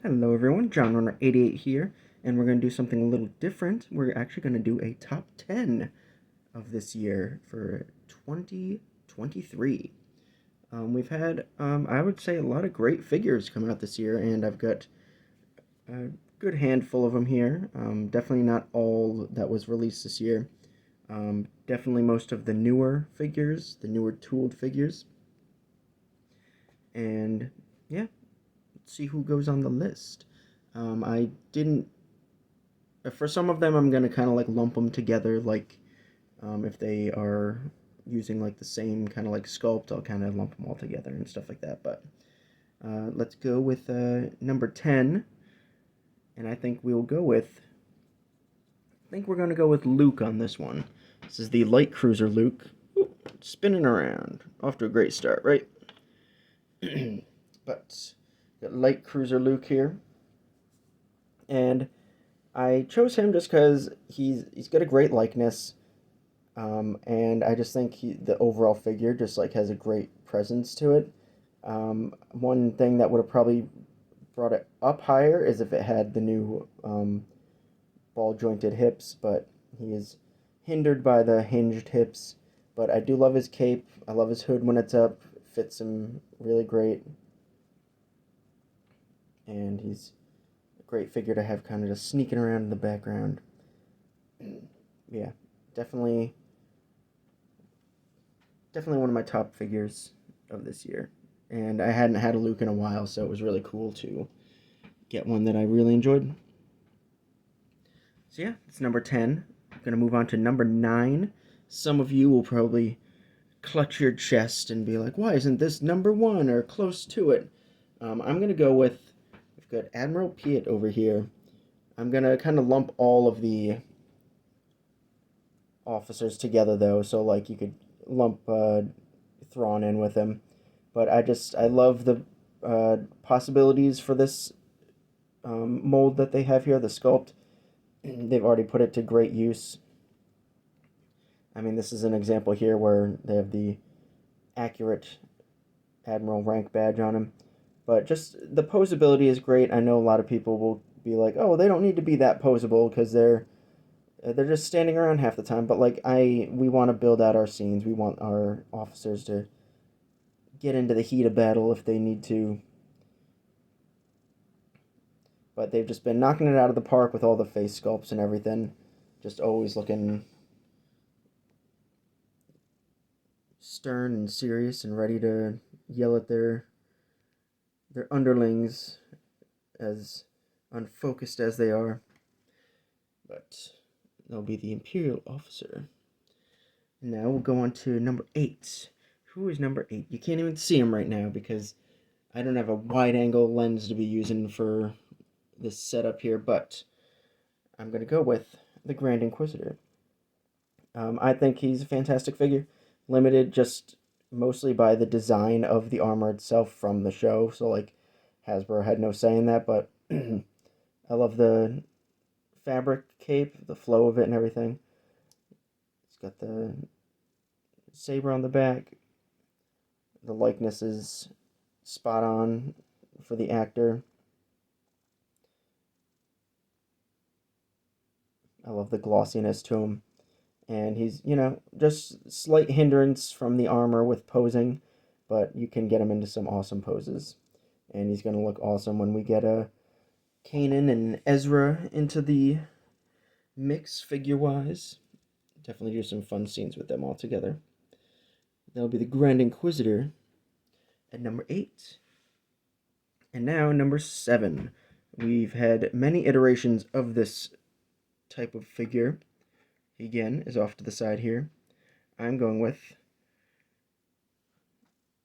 Hello everyone, John Runner 88 here, and we're going to do something a little different. We're actually going to do a top 10 of this year for 2023. We've had, I would say, a lot of great figures come out this year, and I've got a good handful of them here. Definitely not all that was released this year. Definitely most of the newer figures, the newer tooled figures. And yeah, let's see who goes on the list. I didn't. For some of them, I'm gonna kind of like lump them together. Like, if they are using like the same kind of like sculpt, I'll kind of lump them all together and stuff like that. But let's go with number 10, and I think we'll go with. I think we're gonna go with Luke on this one. This is the light cruiser Luke. Ooh, spinning around, off to a great start, right? But got light cruiser Luke here, and I chose him just because he's got a great likeness, and I just think the overall figure just like has a great presence to it. One thing that would have probably brought it up higher is if it had the new ball jointed hips, but he is hindered by the hinged hips. But I do love his cape. I love his hood when it's up. It fits him really great, and he's great figure to have kind of just sneaking around in the background. Yeah, definitely one of my top figures of this year. And I hadn't had a Luke in a while, so it was really cool to get one that I really enjoyed. So yeah, it's number 10. I'm going to move on to number 9. Some of you will probably clutch your chest and be like, why isn't this number 1 or close to it? I'm going to go with, we've got Admiral P over here. I'm going to kind of lump all of the officers together, though, so like you could lump Thrawn in with him. But I love the possibilities for this mold that they have here, the sculpt. They've already put it to great use. I mean, this is an example here where they have the accurate Admiral rank badge on him. But just the posability is great. I know a lot of people will be like, oh, they don't need to be that posable because they're just standing around half the time. But like we want to build out our scenes. We want our officers to get into the heat of battle if they need to. But they've just been knocking it out of the park with all the face sculpts and everything. Just always looking stern and serious and ready to yell at their underlings, as unfocused as they are. But they'll be the Imperial officer. Now we'll go on to number 8. Who is number 8? You can't even see him right now because I don't have a wide angle lens to be using for this setup here, but I'm going to go with the Grand Inquisitor. I think he's a fantastic figure. Limited just mostly by the design of the armor itself from the show, so like Hasbro had no say in that, but I love the fabric cape, the flow of it and everything. It's got the saber on the back. The likeness is spot on for the actor. I love the glossiness to him. And he's, just slight hindrance from the armor with posing, but you can get him into some awesome poses. And he's going to look awesome when we get Kanan and Ezra into the mix figure-wise. Definitely do some fun scenes with them all together. That'll be the Grand Inquisitor at number 8. And now, number 7. We've had many iterations of this type of figure. He again is off to the side here. I'm going with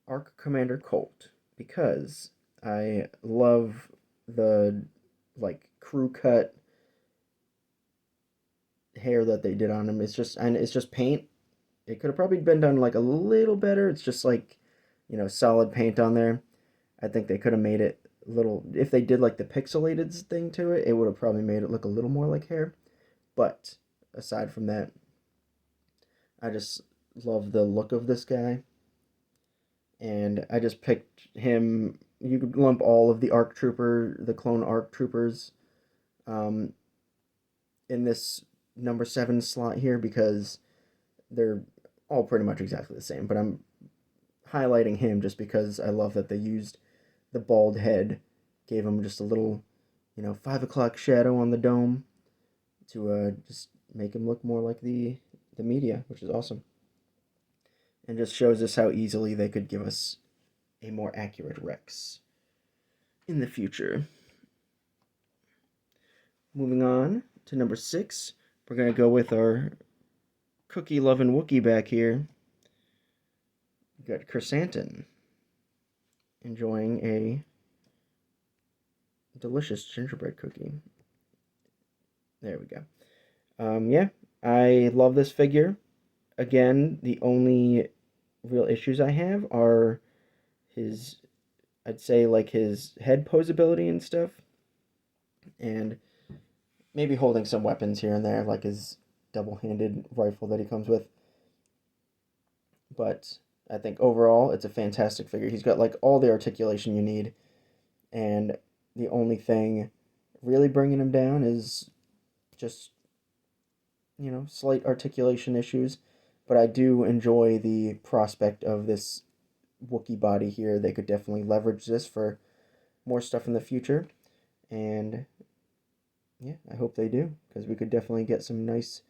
Arc Commander Colt because I love the like crew cut hair that they did on him. It's just paint. It could have probably been done like a little better. It's just like, solid paint on there. I think they could have made it a little, if they did like the pixelated thing to it, it would have probably made it look a little more like hair. But aside from that, I just love the look of this guy. And I just picked him you could lump all of the the clone ARC troopers, um, in this number 7 slot here because they're all pretty much exactly the same. But I'm highlighting him just because I love that they used the bald head, gave him just a little, 5 o'clock shadow on the dome to just make him look more like the media, which is awesome. And just shows us how easily they could give us a more accurate Rex in the future. Moving on to number 6, we're going to go with our cookie-loving Wookie back here. We got Chrysanthemum enjoying a delicious gingerbread cookie. There we go. Yeah, I love this figure. Again, the only real issues I have are his, I'd say, like his head posability and stuff, and maybe holding some weapons here and there, like his double-handed rifle that he comes with. But I think overall, it's a fantastic figure. He's got like all the articulation you need, and the only thing really bringing him down is just, slight articulation issues. But I do enjoy the prospect of this Wookiee body here. They could definitely leverage this for more stuff in the future. And yeah, I hope they do, because we could definitely get some nice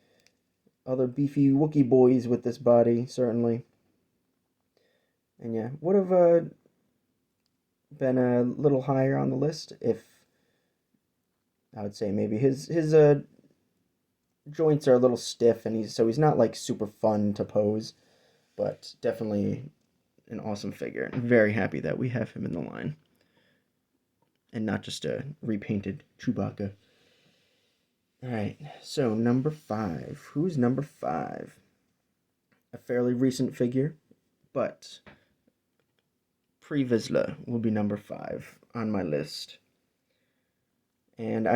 other beefy Wookiee boys with this body, certainly. And yeah, would have been a little higher on the list if, I would say, maybe his joints are a little stiff, and he's not like super fun to pose, but definitely an awesome figure. I'm very happy that we have him in the line, and not just a repainted Chewbacca. All right, so number 5. Who's number 5? A fairly recent figure, but Pre Vizsla will be number 5 on my list. And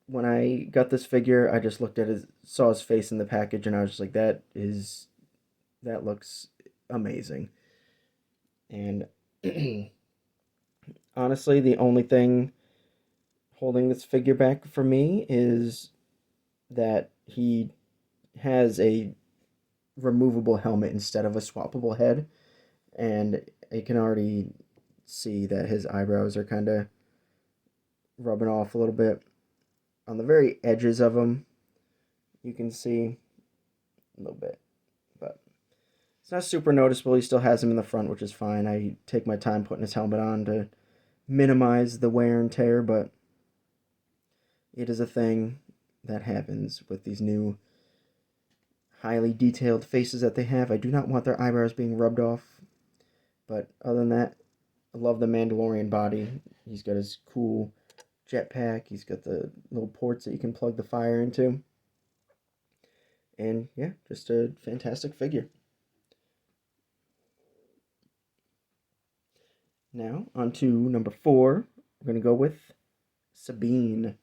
when I got this figure, I just saw his face in the package, and I was just like, that looks amazing. And honestly, the only thing holding this figure back for me is that he has a removable helmet instead of a swappable head, and I can already see that his eyebrows are kind of rubbing off a little bit. On the very edges of him, you can see a little bit, but it's not super noticeable. He still has him in the front, which is fine. I take my time putting his helmet on to minimize the wear and tear, but it is a thing that happens with these new highly detailed faces that they have. I do not want their eyebrows being rubbed off, but other than that, I love the Mandalorian body. He's got his cool jetpack. He's got the little ports that you can plug the fire into. And yeah, just a fantastic figure. Now, on to number 4. We're going to go with Sabine.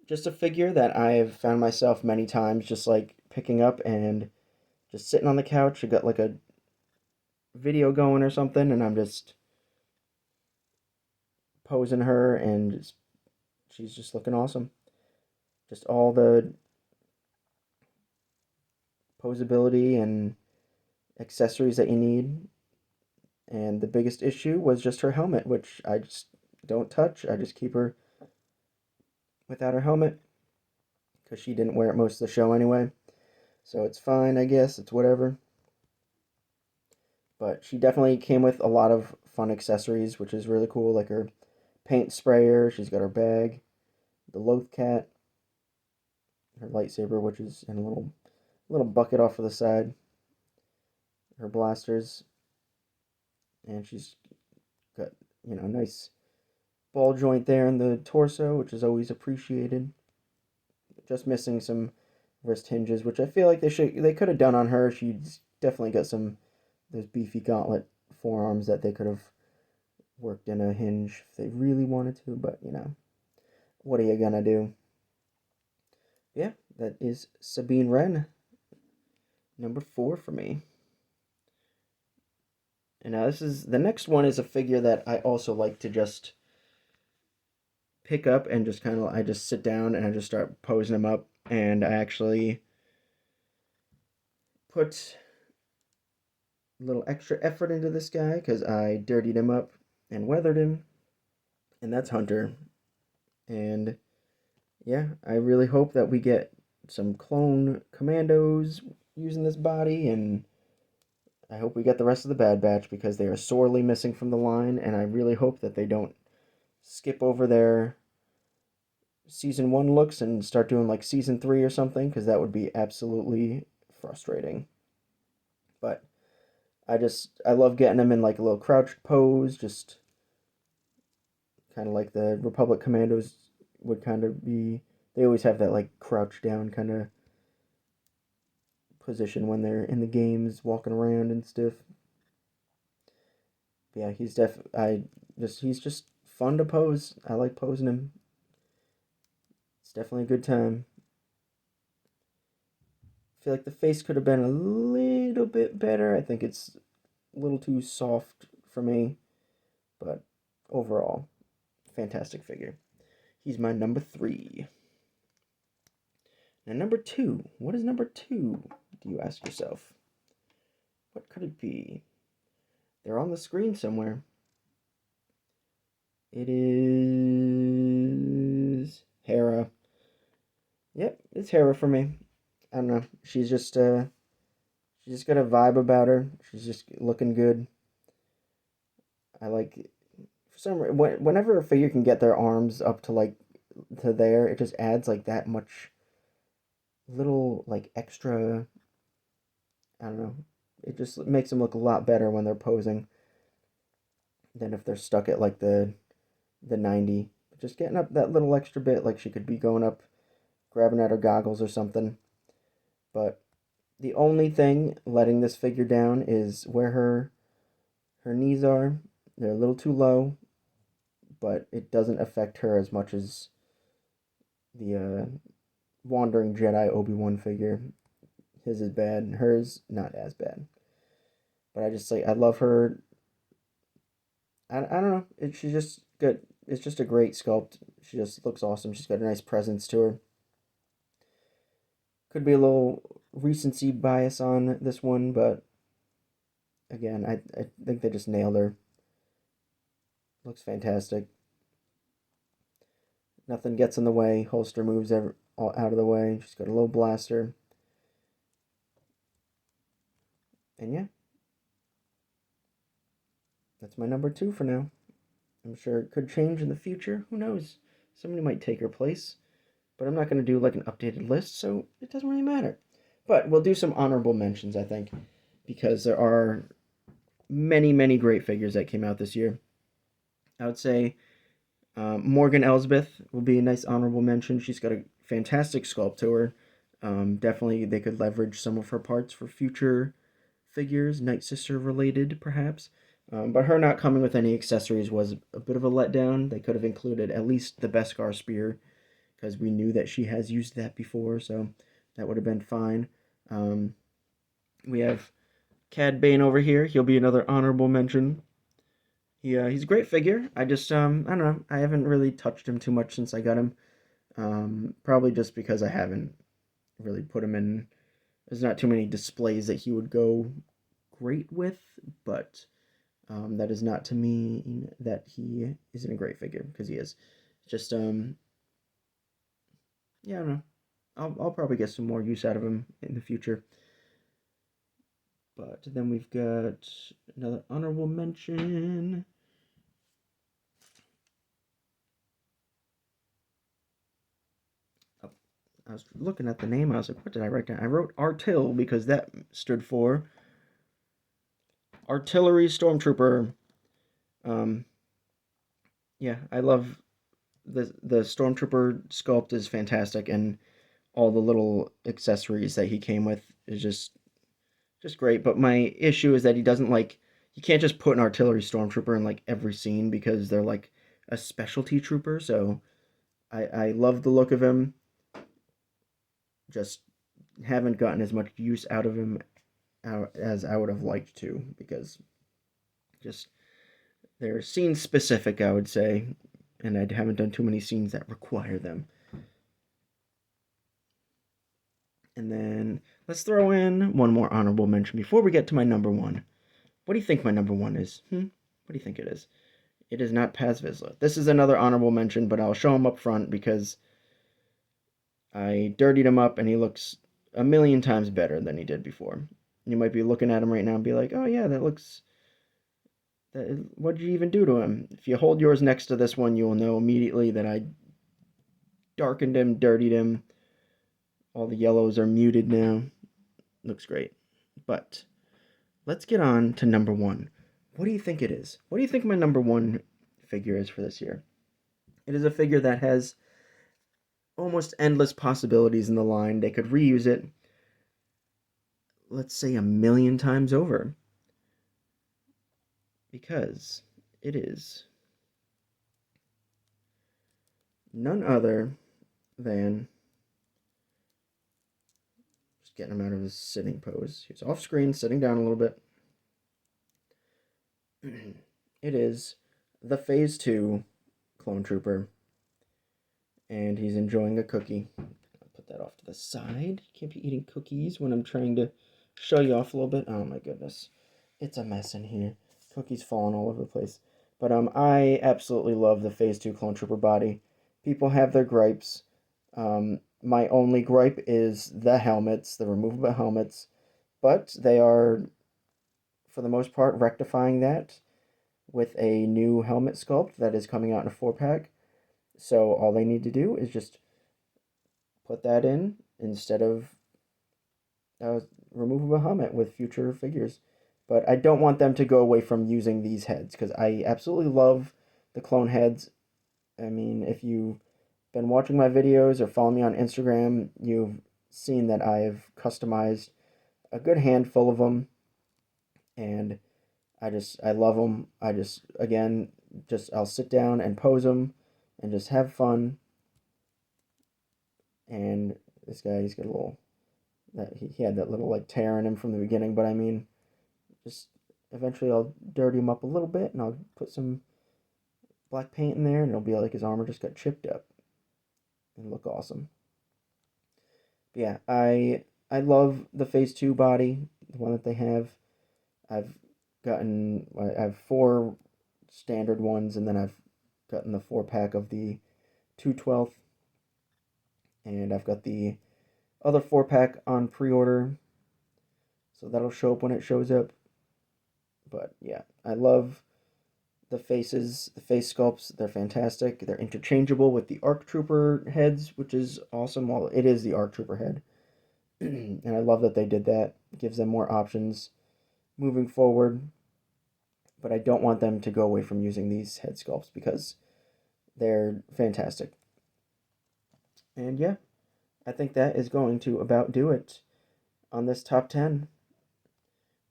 Just a figure that I've found myself many times just like picking up and just sitting on the couch. I got like a video going or something, and I'm just posing her, and she's just looking awesome. Just all the posability and accessories that you need. And the biggest issue was just her helmet, which I just don't touch. I just keep her without her helmet because she didn't wear it most of the show anyway. So it's fine, I guess. It's whatever. But she definitely came with a lot of fun accessories, which is really cool, like her paint sprayer. She's got her bag, the Loth Cat, her lightsaber, which is in a little bucket off to the side, her blasters, and she's got, a nice ball joint there in the torso, which is always appreciated. Just missing some wrist hinges, which I feel like they could have done on her. She's definitely got those beefy gauntlet forearms that they could have worked in a hinge if they really wanted to, but what are you gonna do? Yeah, that is Sabine Ren, number 4 for me. And now the next one is a figure that I also like to just pick up and just I just sit down and I just start posing him up, and I actually put a little extra effort into this guy because I dirtied him up and weathered him, and that's Hunter. And yeah, I really hope that we get some clone commandos using this body, and I hope we get the rest of the Bad Batch because they are sorely missing from the line, and I really hope that they don't skip over their season 1 looks and start doing like season 3 or something, because that would be absolutely frustrating. But I love getting them in like a little crouched pose, just kind of like the Republic Commandos would kind of be. They always have that like crouch down kind of position when they're in the games, walking around and stuff. But yeah, he's just fun to pose. I like posing him. It's definitely a good time. I feel like the face could have been a little bit better. I think it's a little too soft for me, but overall, fantastic figure. He's my number 3. Now, number 2. What is number 2? Do you ask yourself? What could it be? They're on the screen somewhere. It is Hara. Yep, it's Hara for me. I don't know. She's just got a vibe about her. She's just looking good. I like for some reason whenever a figure can get their arms up to like to there, it just adds like that much little like extra. I don't know. It just makes them look a lot better when they're posing than if they're stuck at like the 90. Just getting up that little extra bit, like she could be going up, grabbing at her goggles or something. But the only thing letting this figure down is where her knees are. They're a little too low, but it doesn't affect her as much as the Wandering Jedi Obi-Wan figure. His is bad, hers not as bad. But I love her. I don't know. She's just good. It's just a great sculpt. She just looks awesome. She's got a nice presence to her. Could be a little recency bias on this one, but again, I think they just nailed her. Looks fantastic. Nothing gets in the way. Holster moves all out of the way. She's got a little blaster. And yeah, that's my number 2 for now. I'm sure it could change in the future. Who knows? Somebody might take her place. But I'm not going to do like an updated list, so it doesn't really matter. But we'll do some honorable mentions, I think, because there are many, many great figures that came out this year. I would say Morgan Elsbeth will be a nice honorable mention. She's got a fantastic sculpt to her. Definitely, they could leverage some of her parts for future figures, Night Sister related, perhaps. But her not coming with any accessories was a bit of a letdown. They could have included at least the Beskar spear, because we knew that she has used that before, so that would have been fine. We have Cad Bane over here. He'll be another honorable mention. He's a great figure. I don't know. I haven't really touched him too much since I got him. Probably just because I haven't really put him in. There's not too many displays that he would go great with, but that is not to mean that he isn't a great figure, because he is. Just yeah, I don't know. I'll probably get some more use out of him in the future. But then we've got another honorable mention. Oh, I was looking at the name. I was like, what did I write down? I wrote Artil because that stood for Artillery Stormtrooper. Yeah, I love the Stormtrooper sculpt is fantastic, and all the little accessories that he came with is just great. But my issue is that he doesn't like, you can't just put an artillery stormtrooper in like every scene because they're like a specialty trooper. So I love the look of him. Just haven't gotten as much use out of him as I would have liked to, because Just, they're scene specific, I would say, and I haven't done too many scenes that require them. And then let's throw in one more honorable mention before we get to my number one. What do you think my number one is? What do you think it is? It is not Paz Vizsla. This is another honorable mention, but I'll show him up front because I dirtied him up and he looks a million times better than he did before. You might be looking at him right now and be like, oh yeah, that looks... What did you even do to him? If you hold yours next to this one, you will know immediately that I darkened him, dirtied him. All the yellows are muted now. Looks great. But let's get on to number one. What do you think it is? What do you think my number one figure is for this year? It is a figure that has almost endless possibilities in the line. They could reuse it, let's say, 1,000,000 times over. Because it is none other than... Just getting him out of his sitting pose. He's off screen, sitting down a little bit. It is the Phase 2 Clone Trooper. And he's enjoying a cookie. I'll put that off to the side. You can't be eating cookies when I'm trying to show you off a little bit. Oh my goodness. It's a mess in here. Cookies falling all over the place. But I absolutely love the Phase 2 Clone Trooper body. People have their gripes. My only gripe is the helmets, the removable helmets. But they are, for the most part, rectifying that with a new helmet sculpt that is coming out in a 4-pack. So all they need to do is just put that in instead of a removable helmet with future figures. But I don't want them to go away from using these heads because I absolutely love the clone heads. I mean, if you've been watching my videos or follow me on Instagram, you've seen that I've customized a good handful of them. And I love them. I'll sit down and pose them and just have fun. And this guy, he's got a little, he had that little like tear in him from the beginning, but I mean, just eventually I'll dirty him up a little bit and I'll put some black paint in there and it'll be like his armor just got chipped up and look awesome. But yeah, I love the Phase 2 body, the one that they have. I have 4 standard ones and then I've gotten the 4-pack of the 2/12. And I've got the other 4-pack on pre-order. So that'll show up when it shows up. But yeah, I love the faces, the face sculpts. They're fantastic. They're interchangeable with the ARC Trooper heads, which is awesome. Well, it is the ARC Trooper head. And I love that they did that. It gives them more options moving forward. But I don't want them to go away from using these head sculpts because they're fantastic. And yeah, I think that is going to about do it on this top 10.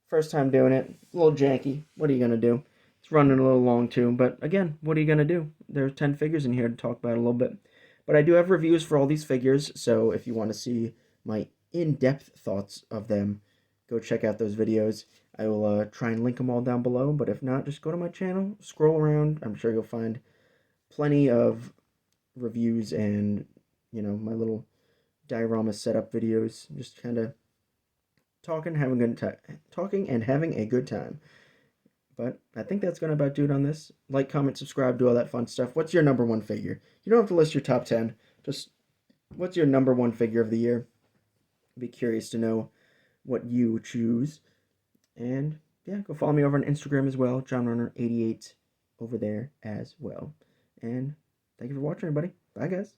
First time doing it, a little janky. What are you going to do? It's running a little long too, but again, what are you going to do? There's 10 figures in here to talk about a little bit. But I do have reviews for all these figures, so if you want to see my in-depth thoughts of them, go check out those videos. I will try and link them all down below, but if not, just go to my channel, scroll around. I'm sure you'll find plenty of reviews and, you know, my little diorama setup videos, just kind of talking and having a good time. But I think that's going to about do it on this. Like, comment, subscribe, do all that fun stuff. What's your number one figure? You don't have to list your top 10. Just, what's your number one figure of the year? I'd be curious to know what you choose. And, yeah, go follow me over on Instagram as well. JohnRunner88 over there as well. And thank you for watching, everybody. Bye, guys.